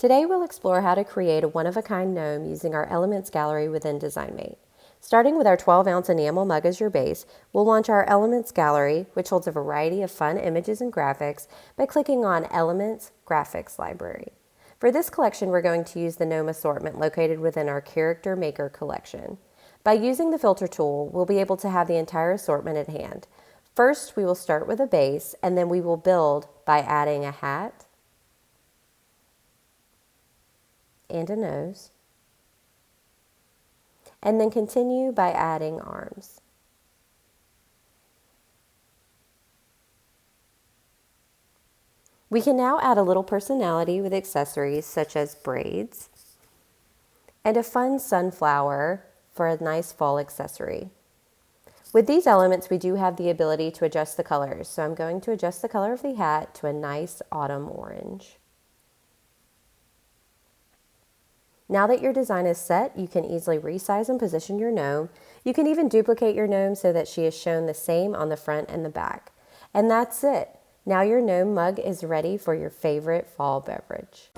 Today we'll explore how to create a one-of-a-kind gnome using our Elements gallery within DesignMate. Starting with our 12-ounce enamel mug as your base, we'll launch our Elements gallery, which holds a variety of fun images and graphics, by clicking on Elements Graphics Library. For this collection, we're going to use the Gnome assortment located within our Character Maker collection. By using the filter tool, we'll be able to have the entire assortment at hand. First, we will start with a base, and then we will build by adding a hat and a nose, and then continue by adding arms. We can now add a little personality with accessories such as braids and a fun sunflower for a nice fall accessory. With these elements, we do have the ability to adjust the colors, so I'm going to adjust the color of the hat to a nice autumn orange. Now that your design is set, you can easily resize and position your gnome. You can even duplicate your gnome so that she is shown the same on the front and the back. And that's it. Now your gnome mug is ready for your favorite fall beverage.